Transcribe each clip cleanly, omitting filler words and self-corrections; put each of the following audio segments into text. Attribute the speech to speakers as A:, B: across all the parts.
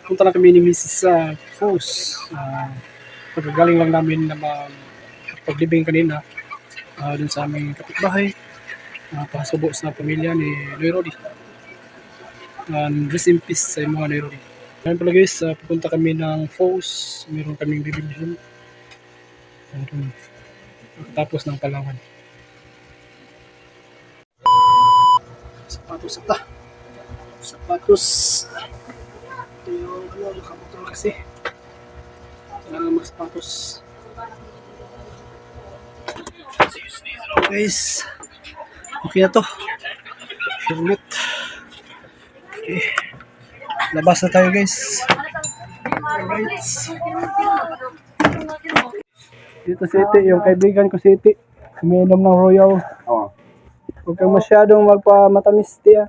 A: Punta na kami ni Mrs. sa Fos. Pagkagaling lang namin na paglibing kanina dun sa aming kapitbahay. Pasubo sa pamilya ni Noy Rodi. Rest in peace sa mga Noy Rodi. Ngayon pala guys, pupunta kami ng Fos. Meron kaming bibilihin. Tapos ng Palawan. Sapatos ata. Sapatos. Ito yung nakamotor kasi. Kailangan mga sapatos. Guys, okay na to. Helmet. Okay. Labas na tayo guys. Alright. Dito si Iti, yung kaibigan ko si Iti. Umiinom ng Royal. Huwag kang masyadong magpamatamis, tiya.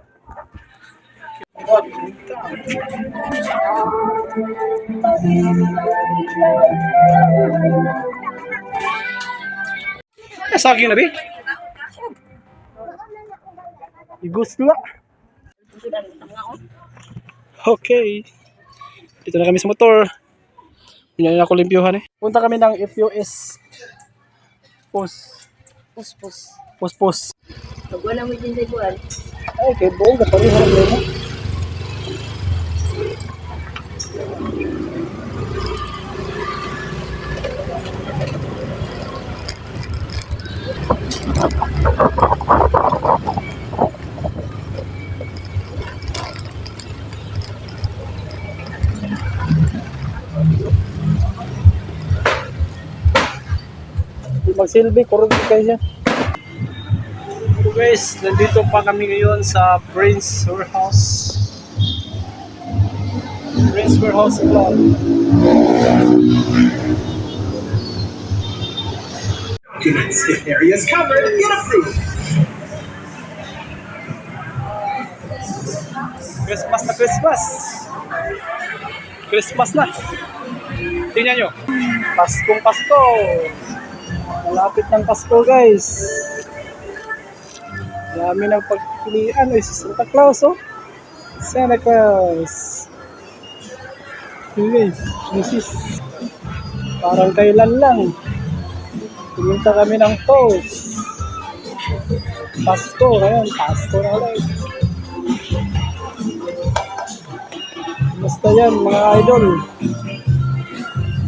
A: Saging na, Bi? Igos na. Okay. Dito na kami sa motor. Hindi na ako limpyuhan eh. Punta kami ng FUS. Pos.
B: Wala mo din sa igual.
A: Ay, kay buong kapari harap mo. Magsilbi, kurog kayo siya. So guys, nandito pa kami ngayon sa Prince Warehouse. Prince Warehouse Club.
C: If area is covered, get approved.
A: Christmas na Christmas. Christmas na. Tingnan nyo. Paskong Pasko. Malapit ng Pasko guys. Dami ng pagpilian. Ay, si Santa Claus oh. Santa Claus. Yun guys. Mrs. Parang kailan lang. Pumunta kami ng Fos. Pasko. Ngayon, Pasko na ulit. Basta yan mga idol.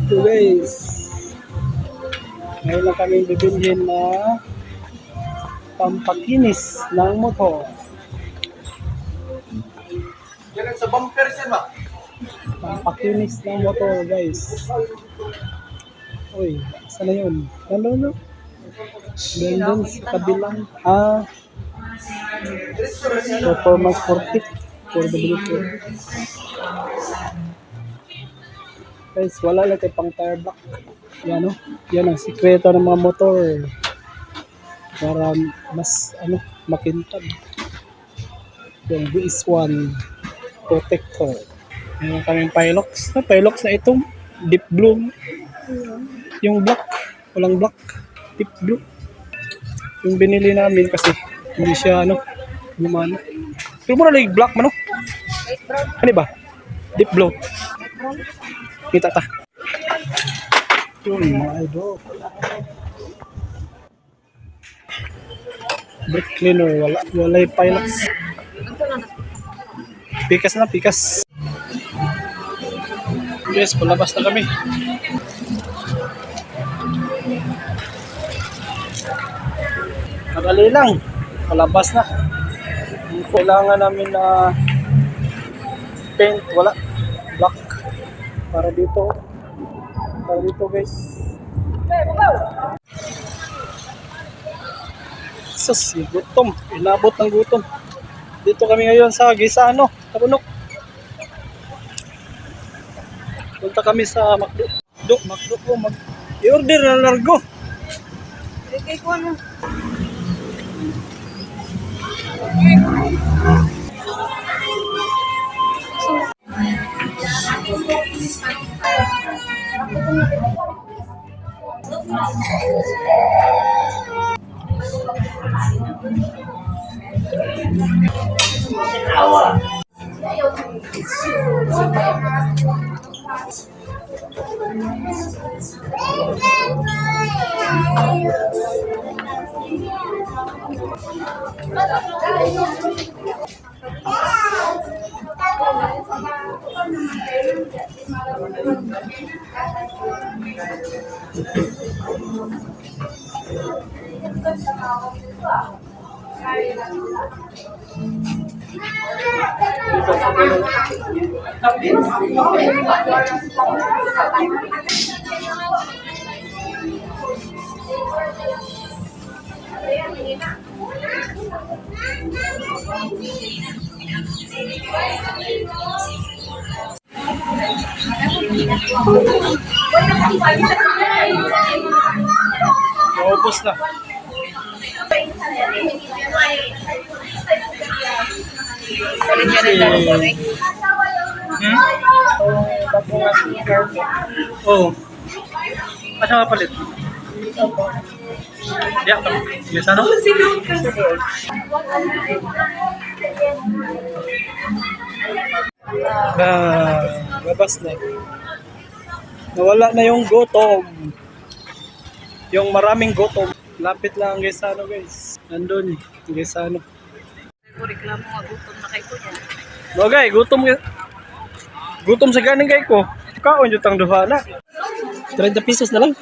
A: Ito guys. Ngayon lang kami bibilhin na pampakinis ng motor.
C: Yan sa bumper siya ba?
A: Pampakinis ng motor guys. Uy, saan na yun? Ano? Doon sa kabilang. Performance 40. 4W4. Guys, wala lang kayo pang tire block. Yan o. Yan ang sikreto ng mga motor. Para mas makintab. Yung BS1 protector. Meron kaming Pilox. Pilox na itong deep blue. Yung black. Walang black. Deep blue. Yung binili namin kasi hindi siya gumana. Pero muna lang yung black man. Ano ba? Deep blue. Kita ta. Yun mga idol. Brake cleaner. Wala yung Pilox. Pikas. Yes, palabas na kami. Madali lang. Palabas na. Kailangan namin na paint. Wala. Black. Para dito guys. Sus, gutom. Inabot ng gutom. Dito kami ngayon sa Gisano, Tabunok. Punta kami sa Macdo. I-order na largo.
B: Kay ko ano?
A: Naubos na. Oo. Asa ka palit? Diya ka. Yes, ano? Labas na. Nawala na yung gutom. Yung maraming gutom. Lapit lang ang Gaisano, guys. Nandun, ang Gaisano.
B: Ko reklamo nga gutom na kay ko niya.
A: Bagay, gutom ka. Gutom sa ganing kay ko. Kaon yung tang duha na. 30 pesos na lang.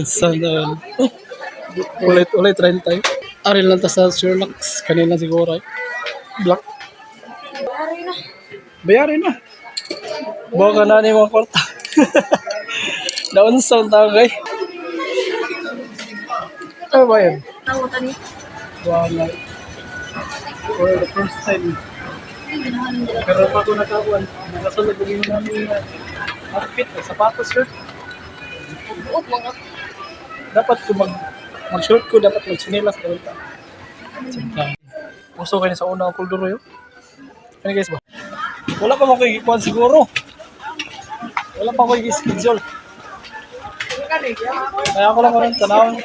A: Sana. Ulit, 30. Ari lang ta sa Sherlock's. Kanina siguro. Black. Bayarin na. Bawa ka na ni mga kwarta. Daon sa tao kay. Ano ba yan?
B: Tawatan ni.
A: Wala. For the first time. Pero pa ko nakakuan. Nakasunod ko yung namin outfit. Sapatos, shirt.
B: Buot mga
A: Dapat ko mag-short ko. Dapat mag-sinilas. Puso kayo sa una ang kulduro yun. Ano guys ba? Wala pa mo kayo ikuan siguro. Wala pa ko i-schedule. Kaya ako lang ko rin tanawin.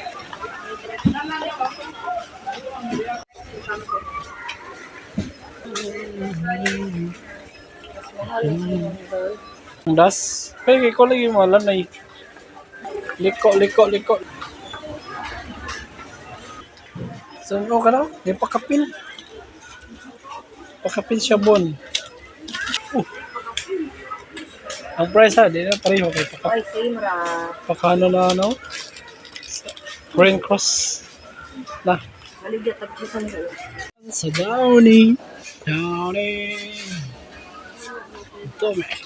A: Das. Kaya ko lagi malan na liko. So, ano ka na? May pakapil. Pakapil siya bon. Ang price ha, di na pareho kay
B: ay same ra.
A: pakano na ano? Green Cross na.
B: Maligya tagpusan ko.
A: Sa Downing. Ito, Max.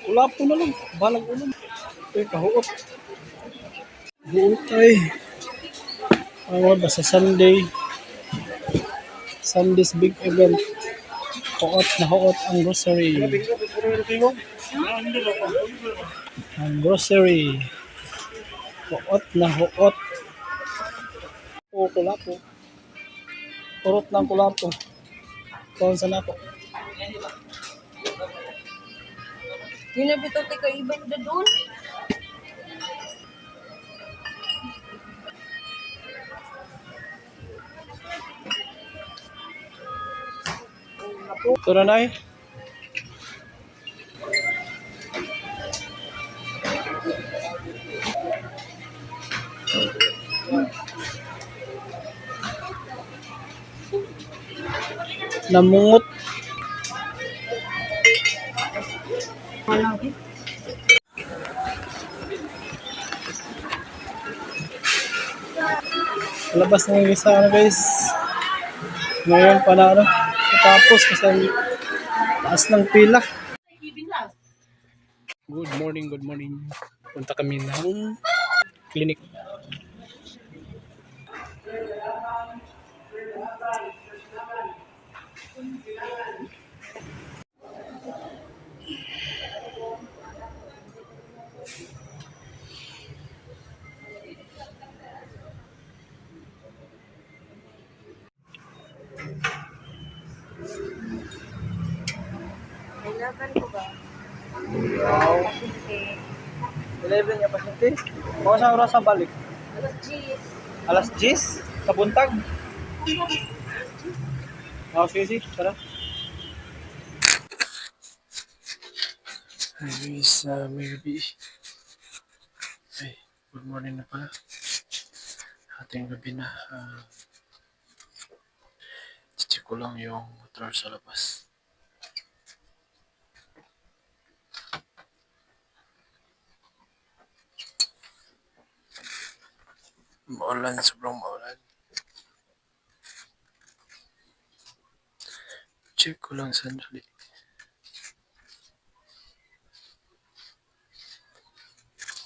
A: Wala po na lang. Balag ulam. Ito yung kahuot. Buutay. Ano ba sa Sunday? Sunday's big event. Huot na huot ang grocery. Ang grocery. Huot na huot. O, kulapo. Urot ng kulapo. Kung saan ako.
B: Yun na bitaw tayo ibang na doon.
A: Ito na na eh. Namungot.
B: Walang eh.
A: Labas na yung isa ano guys. Ngayon pa na ano. Tapos kasi ang taas ng pila. Good morning. Punta kami ng clinic.
B: Kailangan ko ba?
A: Wow.
B: Kasi
A: 11 yung pasyente. Mga sa oras sa balik.
B: alas 10.
A: Alas 10 sa buntag. Sige, tara. Anyways, maybe. Ay, good morning na pala. Ating gabi na. Check ko lang yung motor sa labas. Maulan, sobrang maulan. Check ko lang sandali.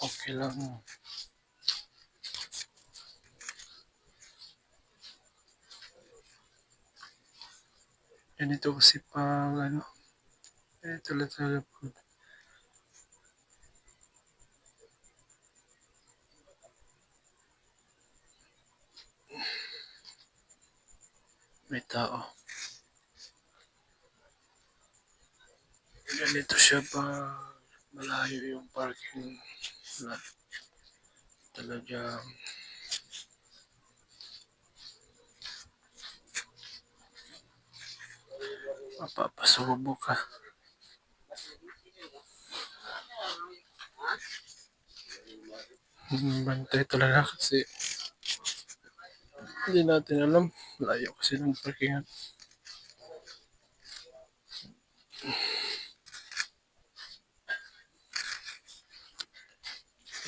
A: Okay lang. Ganito kasi pag ano. Ganito lang talaga pag may tao. Ganito siya pa malayo yung parking lot. Talagang mapapasubo ka. Bantay talaga kasi hindi natin alam. Layo kasi ng parkingan.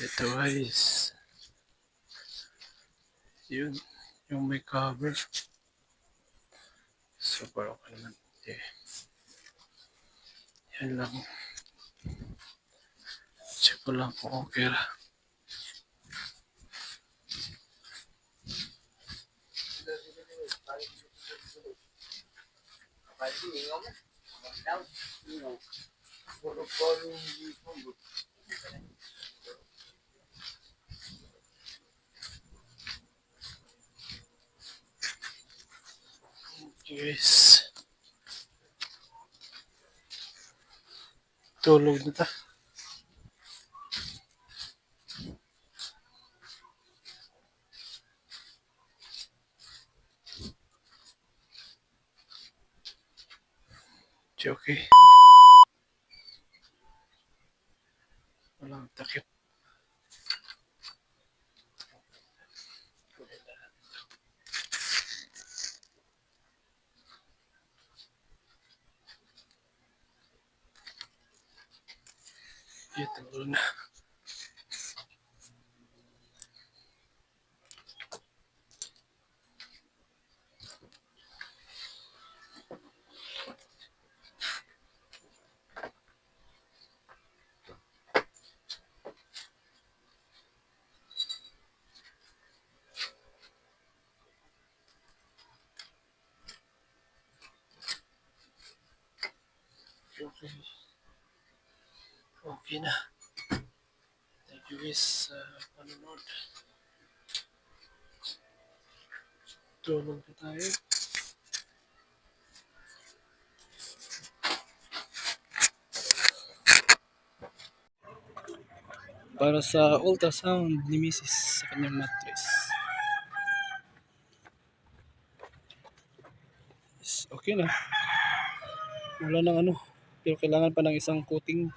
A: Ito guys. Yun. Yung may cover. Super okay naman. Okay. Yan lang. Check ko lang kung okay ra. Guys. Tulog na ta. Okay. Walang takip. Ito na. Okay. Okay na. Thank you guys sa panonood. Tulog na tayo. Para sa ultrasound ni Mrs. sa kanyang mattress. Yes, okay na. Wala nang ano. Pero kailangan pa ng isang coating.